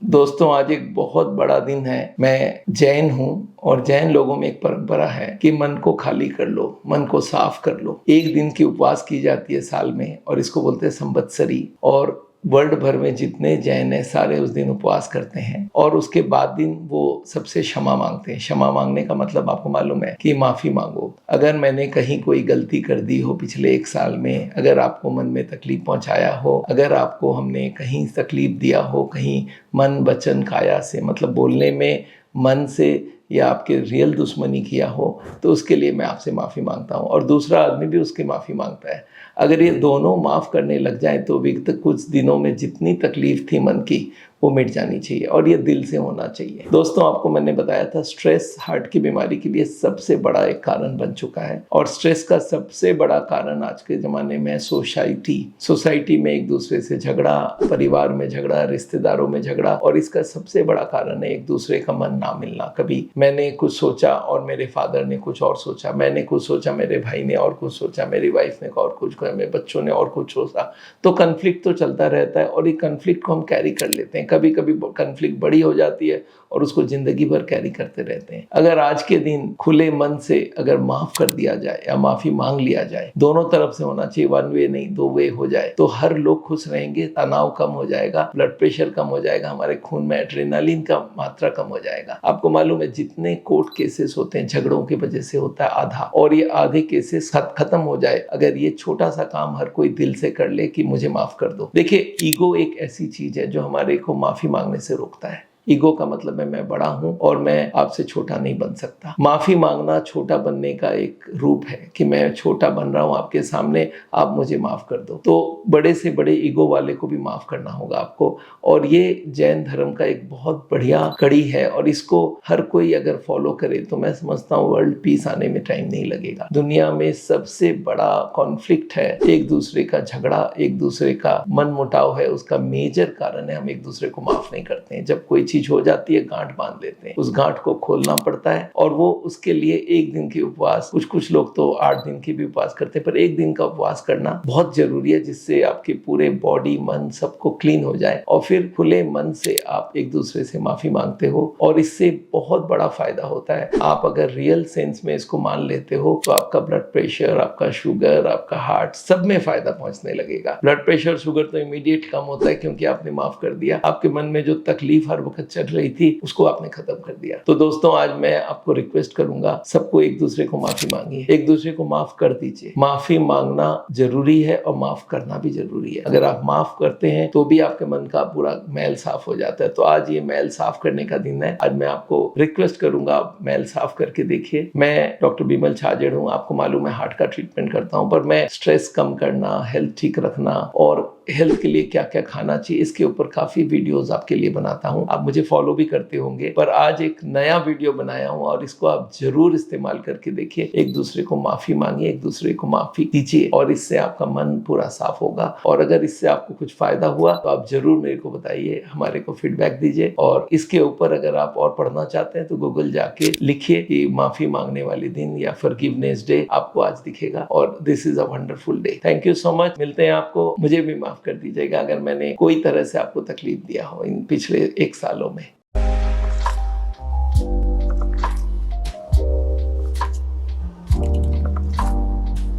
दोस्तों, आज एक बहुत बड़ा दिन है। मैं जैन हूँ और जैन लोगों में एक परंपरा है कि मन को खाली कर लो, मन को साफ कर लो। एक दिन की उपवास की जाती है साल में और इसको बोलते हैं संवत्सरी। और वर्ल्ड भर में जितने जैन हैं सारे उस दिन उपवास करते हैं और उसके बाद दिन वो सबसे क्षमा मांगते हैं। क्षमा मांगने का मतलब आपको मालूम है कि माफ़ी मांगो। अगर मैंने कहीं कोई गलती कर दी हो पिछले एक साल में, अगर आपको मन में तकलीफ पहुंचाया हो, अगर आपको हमने कहीं तकलीफ दिया हो, कहीं मन वचन काया से मतलब बोलने में मन से या आपके रियल दुश्मनी किया हो, तो उसके लिए मैं आपसे माफ़ी मांगता हूँ और दूसरा आदमी भी उसकी माफ़ी मांगता है। अगर ये दोनों माफ़ करने लग जाएं तो भी कुछ दिनों में जितनी तकलीफ थी मन की वो मिट जानी चाहिए और ये दिल से होना चाहिए। दोस्तों, आपको मैंने बताया था स्ट्रेस हार्ट की बीमारी के लिए सबसे बड़ा एक कारण बन चुका है और स्ट्रेस का सबसे बड़ा कारण आज के ज़माने में सोसाइटी में एक दूसरे से झगड़ा, परिवार में झगड़ा, रिश्तेदारों में झगड़ा। और इसका सबसे बड़ा कारण है एक दूसरे का मन ना मिलना। कभी मैंने कुछ सोचा और मेरे फादर ने कुछ और सोचा, मैंने कुछ सोचा, मेरे भाई ने और कुछ सोचा, मेरी वाइफ ने और कुछ, मेरे बच्चों ने और कुछ सोचा। तो कन्फ्लिक्ट तो चलता रहता है और ये कन्फ्लिक्ट को हम कैरी कर लेते हैं। कभी कभी कन्फ्लिक्ट बड़ी हो जाती है और उसको जिंदगी भर कैरी करते रहते हैं। अगर आज के दिन खुले मन से अगर माफ कर दिया जाए या माफी मांग लिया जाए, दोनों तरफ से होना चाहिए, वन वे नहीं दो वे हो जाए, तो हर लोग खुश रहेंगे, तनाव कम हो जाएगा, ब्लड प्रेशर कम हो जाएगा, हमारे खून में एड्रेनालिन का मात्रा कम हो जाएगा। आपको मालूम है जितने कोर्ट केसेस होते हैं झगड़ों की वजह से होता है आधा, और ये आधे केसेस खत्म हो जाए अगर ये छोटा सा काम हर कोई दिल से कर ले कि मुझे माफ कर दो। देखिए, ईगो एक ऐसी चीज है जो हमारे को माफी मांगने से रोकता है। ईगो का मतलब है मैं बड़ा हूं और मैं आपसे छोटा नहीं बन सकता। माफी मांगना छोटा बनने का एक रूप है कि मैं छोटा बन रहा हूं आपके सामने, आप मुझे माफ कर दो। तो बड़े से बड़े ईगो वाले को भी माफ करना होगा आपको। और ये जैन धर्म का एक बहुत बढ़िया कड़ी है और इसको हर कोई अगर फॉलो करे तो मैं समझता हूँ वर्ल्ड पीस आने में टाइम नहीं लगेगा। दुनिया में सबसे बड़ा कॉन्फ्लिक्ट है एक दूसरे का झगड़ा, एक दूसरे का मन मुटाव है, उसका मेजर कारण है हम एक दूसरे को माफ नहीं करते हैं। जब कोई चीज हो जाती है गांठ बांध लेते हैं, उस गांठ को खोलना पड़ता है और वो उसके लिए एक दिन की उपवास, कुछ लोग तो 8 दिन की भी उपवास करते हैं, पर एक दिन का उपवास करना बहुत जरूरी है जिससे आपके पूरे बॉडी मन सबको क्लीन हो जाए और फिर खुले मन से आप एक दूसरे से माफी मांगते हो और इससे बहुत बड़ा फायदा होता है। आप अगर रियल सेंस में इसको मान लेते हो तो आपका ब्लड प्रेशर, आपका शुगर, आपका हार्ट, सब में फायदा पहुंचने लगेगा। ब्लड प्रेशर शुगर तो इमीडिएट कम होता है क्योंकि आपने माफ कर दिया। आपके मन में जो तकलीफ हर वक्त चल रही थी उसको आपने खत्म कर दिया। तो दोस्तों, आज मैं आपको रिक्वेस्ट करूंगा, सबको एक दूसरे को माफी मांगिए, एक दूसरे को माफ कर दीजिए। माफी मांगना जरूरी है और माफ करना भी जरूरी है। अगर आप माफ करते हैं तो भी आपके मन का पूरा मैल साफ हो जाता है। तो आज ये मैल साफ करने का दिन है। आज मैं आपको रिक्वेस्ट करूंगा, आप मैल साफ करके देखिए। मैं डॉक्टर बिमल छाजेड़ हूँ, आपको मालूम है हार्ट का ट्रीटमेंट करता हूँ, पर मैं स्ट्रेस कम करना, हेल्थ ठीक रखना और हेल्थ के लिए क्या क्या खाना चाहिए इसके ऊपर काफी वीडियोस आपके लिए बनाता हूं। आप मुझे फॉलो भी करते होंगे, पर आज एक नया वीडियो बनाया हूं और इसको आप जरूर इस्तेमाल करके देखिए। एक दूसरे को माफी मांगिए, एक दूसरे को माफी दीजिए और इससे आपका मन पूरा साफ होगा। और अगर इससे आपको कुछ फायदा हुआ तो आप जरूर मेरे को बताइए, हमारे को फीडबैक दीजिए। और इसके ऊपर अगर आप और पढ़ना चाहते हैं तो गूगल जाके लिखिए कि माफी मांगने वाले दिन या फॉरगिवनेस डे, आपको आज दिखेगा। और this is a wonderful day. Thank you so much. मिलते हैं आपको। मुझे भी माफ कर दीजिएगा अगर मैंने कोई तरह से आपको तकलीफ दिया हो इन पिछले 1 सालों में।